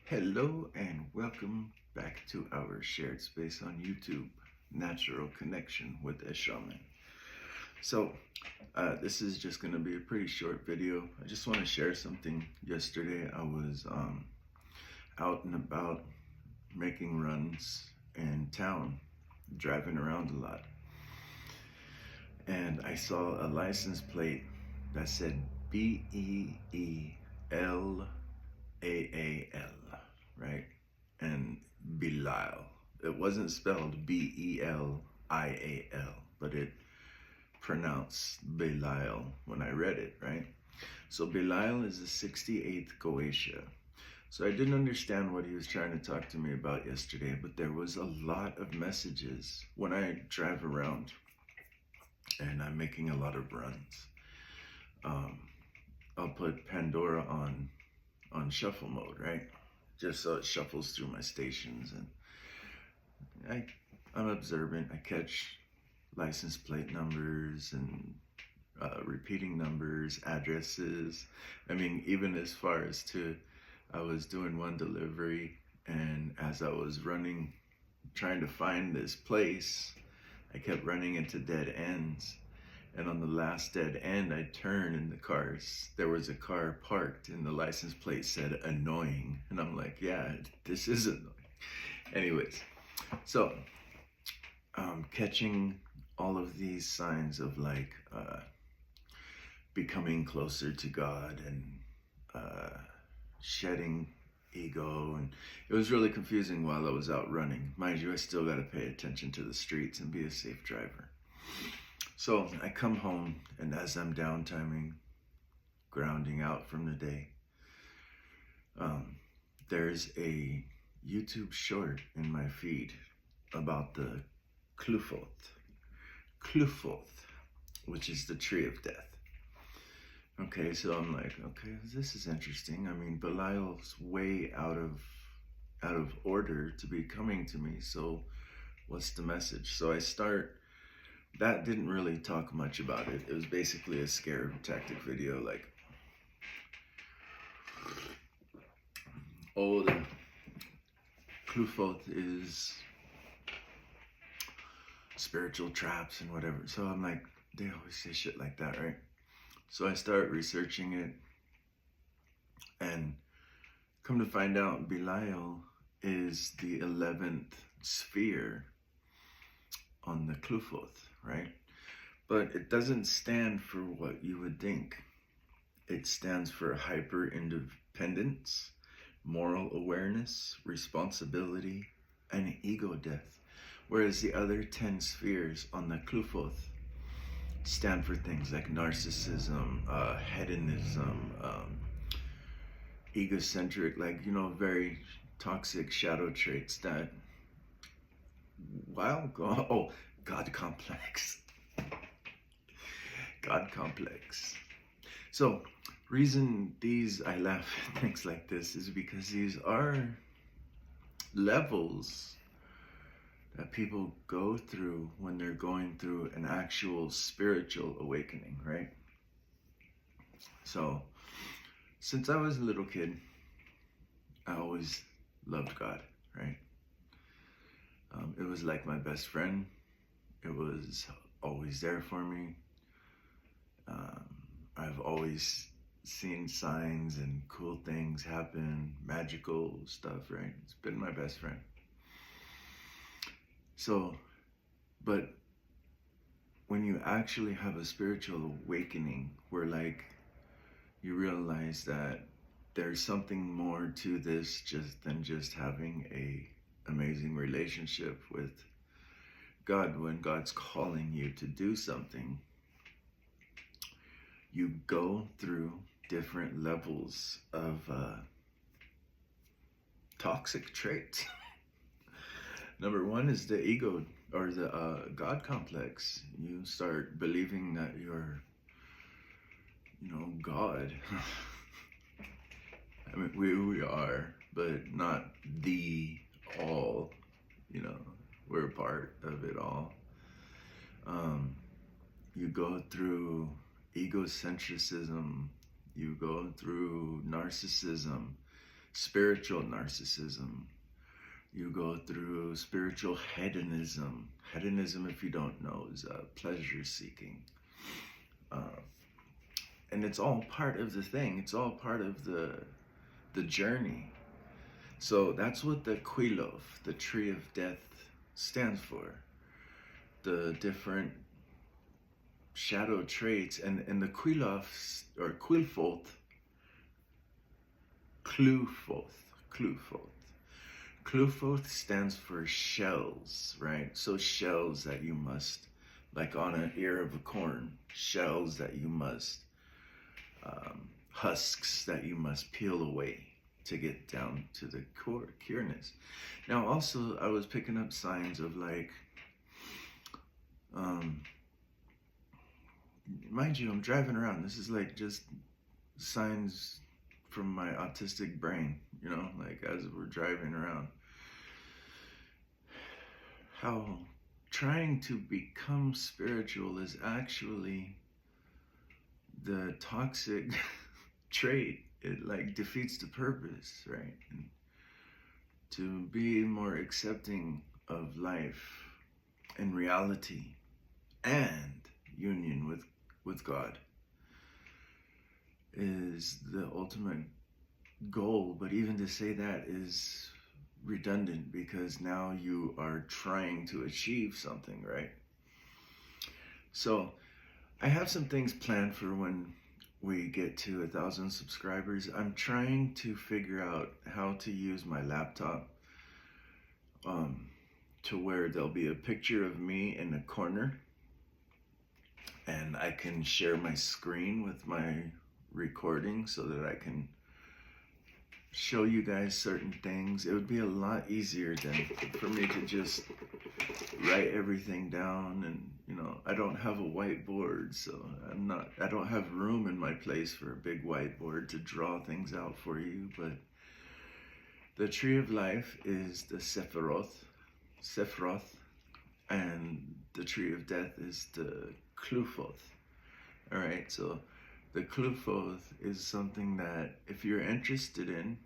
Hello and welcome back to our shared space on YouTube, Natural Connection with a Shaman. So, this is just going to be a pretty short video. I just want to share something. Yesterday, I was out and about making runs in town, driving around a lot. And I saw a license plate that said Beeellaal, right? And Belial. It wasn't spelled Belial, but it pronounced Belial when I read it, right? So Belial is the 68th Goetia. So I didn't understand what he was trying to talk to me about yesterday, but there was a lot of messages when I drive around and I'm making a lot of runs. I'll put Pandora on shuffle mode, right? Just so it shuffles through my stations, and I'm observant. I catch license plate numbers and repeating numbers, addresses. I mean, even as far as I was doing one delivery, and as I was running, trying to find this place, I kept running into dead ends. And on the last dead end, I turned and there was a car parked and the license plate said annoying. And I'm like, yeah, this is annoying. Anyways, so catching all of these signs of becoming closer to God and shedding ego. And it was really confusing while I was out running. Mind you, I still got to pay attention to the streets and be a safe driver. So I come home, and as I'm downtiming, grounding out from the day, there's a YouTube short in my feed about the Qlipoth, which is the tree of death. Okay, so I'm like, okay, this is interesting. I mean, Belial's way out of order to be coming to me. So what's the message? So I start. That didn't really talk much about it. It was basically a scare tactic video, like, oh, the Qlipoth is spiritual traps and whatever. So I'm like, they always say shit like that, right? So I start researching it, and come to find out, Belial is the 11th sphere on the Qlipoth, right? But it doesn't stand for what you would think. It stands for hyper independence, moral awareness, responsibility, and ego death. Whereas the other 10 spheres on the Qlipoth stand for things like narcissism, hedonism, egocentric, very toxic shadow traits that, God complex. God complex. So, reason I laugh at things like this is because these are levels that people go through when they're going through an actual spiritual awakening, right? So, since I was a little kid, I always loved God, right? It was like my best friend. It was always there for me. I've always seen signs and cool things happen, magical stuff, right? It's been my best friend. So, but when you actually have a spiritual awakening where you realize that there's something more to this than just having a amazing relationship with God, when God's calling you to do something, you go through different levels of toxic traits. Number one is the ego, or the God complex. You start believing that you're, God. I mean, we are, but not the all. We're a part of it all. You go through egocentrism, you go through narcissism, spiritual narcissism. You go through spiritual hedonism. Hedonism, if you don't know, is pleasure seeking. And it's all part of the thing. It's all part of the journey. So that's what the Qlipoth, the tree of death, stands for. The different shadow traits. And the Qlipoth, or Qlipoth, Qlipoth stands for shells, right? So shells that you must, like on an ear of a corn, shells that you must, husks that you must peel away to get down to the cureness. Now also, I was picking up signs of like, mind you, I'm driving around. This is like just signs from my autistic brain, you know, like as we're driving around. How trying to become spiritual is actually the toxic trait. It like defeats the purpose, right? And to be more accepting of life and reality and union with God is the ultimate goal. But even to say that is redundant, because now you are trying to achieve something, right? So I have some things planned for when we get to 1,000 subscribers. I'm trying to figure out how to use my laptop to where there'll be a picture of me in a corner and I can share my screen with my recording so that I can show you guys certain things. It would be a lot easier than for me to just write everything down. And you know, I don't have a whiteboard, so I don't have room in my place for a big whiteboard to draw things out for you. But the tree of life is the Sephiroth, and the tree of death is the Qlipoth. All right, so the Qlipoth is something that if you're interested in,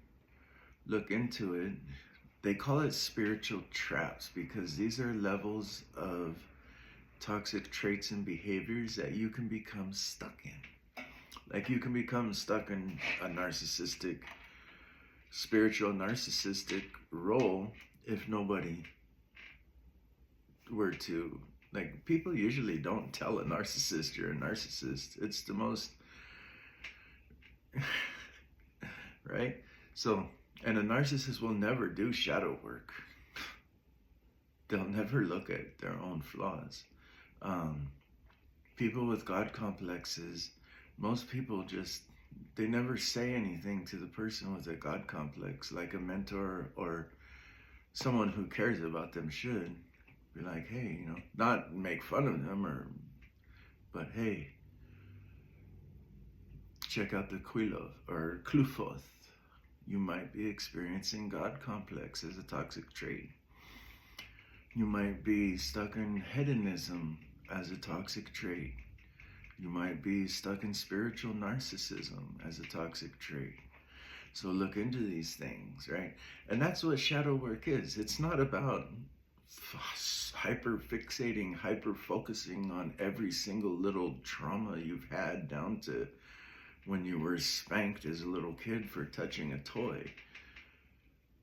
look into it. They call it spiritual traps because these are levels of toxic traits and behaviors that you can become stuck in. Like you can become stuck in a spiritual narcissistic role if nobody were to, like, people usually don't tell a narcissist you're a narcissist. It's the most, right? So, and a narcissist will never do shadow work. They'll never look at their own flaws. People with God complexes, most people just, they never say anything to the person with a God complex, like a mentor or someone who cares about them should. Be like, hey, you know, not make fun of them, but hey, check out the Qlipoth. You might be experiencing God complex as a toxic trait. You might be stuck in hedonism as a toxic trait. You might be stuck in spiritual narcissism as a toxic trait. So look into these things, right? And that's what shadow work is. It's not about hyper fixating, hyper focusing on every single little trauma you've had down to when you were spanked as a little kid for touching a toy.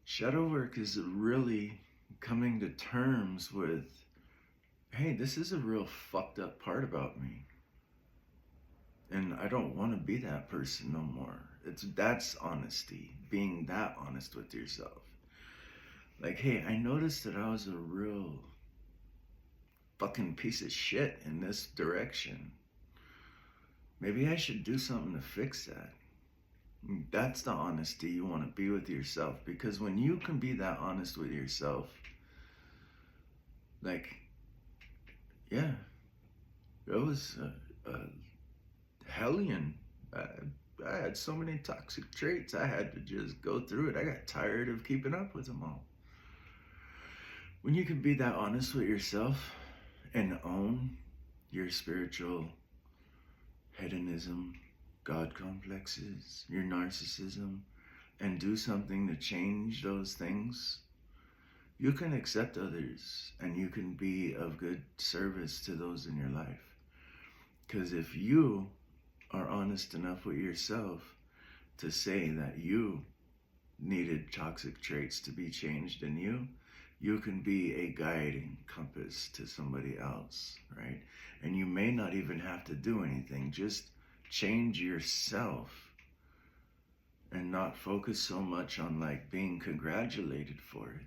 Shadow work is really coming to terms with, hey, this is a real fucked up part about me. And I don't want to be that person no more. That's honesty, being that honest with yourself. Like, hey, I noticed that I was a real fucking piece of shit in this direction. Maybe I should do something to fix that. That's the honesty you want to be with yourself. Because when you can be that honest with yourself, like, yeah, it was a hellion. I had so many toxic traits. I had to just go through it. I got tired of keeping up with them all. When you can be that honest with yourself and own your spiritual hedonism, God complexes, your narcissism, and do something to change those things, you can accept others and you can be of good service to those in your life. Because if you are honest enough with yourself to say that you needed toxic traits to be changed in you, you can be a guiding compass to somebody else, right? And you may not even have to do anything. Just change yourself and not focus so much on like being congratulated for it.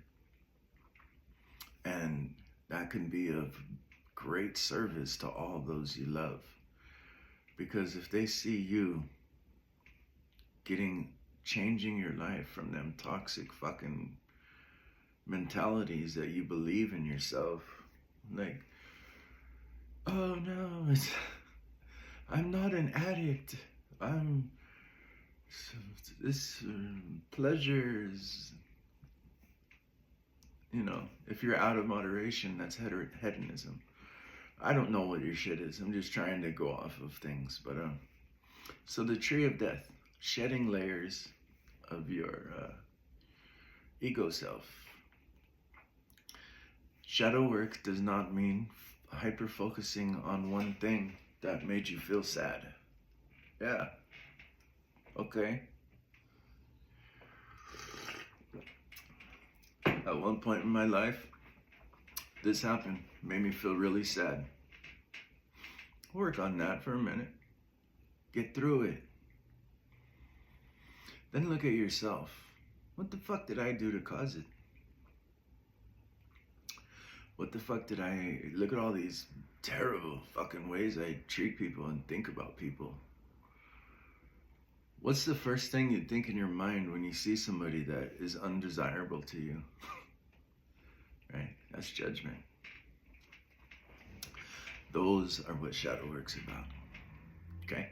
And that can be of great service to all those you love. Because if they see you changing your life from them toxic fucking mentalities that you believe in yourself, like, oh no, I'm not an addict. This pleasures, if you're out of moderation, that's hedonism. I don't know what your shit is. I'm just trying to go off of things. But so the tree of death, shedding layers of your ego self. Shadow work does not mean hyper focusing on one thing that made you feel sad. Yeah. Okay. At one point in my life, this happened. Made me feel really sad. Work on that for a minute. Get through it. Then look at yourself. What the fuck did I do to cause it? What the fuck did I... Look at all these terrible fucking ways I treat people and think about people. What's the first thing you'd think in your mind when you see somebody that is undesirable to you? Right? That's judgment. Those are what shadow work's about. Okay?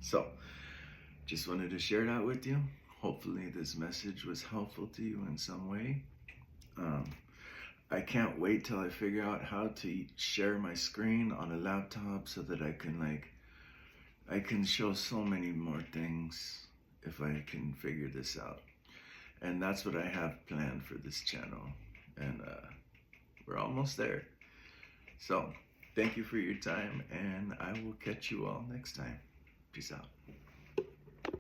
So, just wanted to share that with you. Hopefully this message was helpful to you in some way. I can't wait till I figure out how to share my screen on a laptop so that I can show so many more things if I can figure this out. And that's what I have planned for this channel. And we're almost there. So, thank you for your time, and I will catch you all next time. Peace out.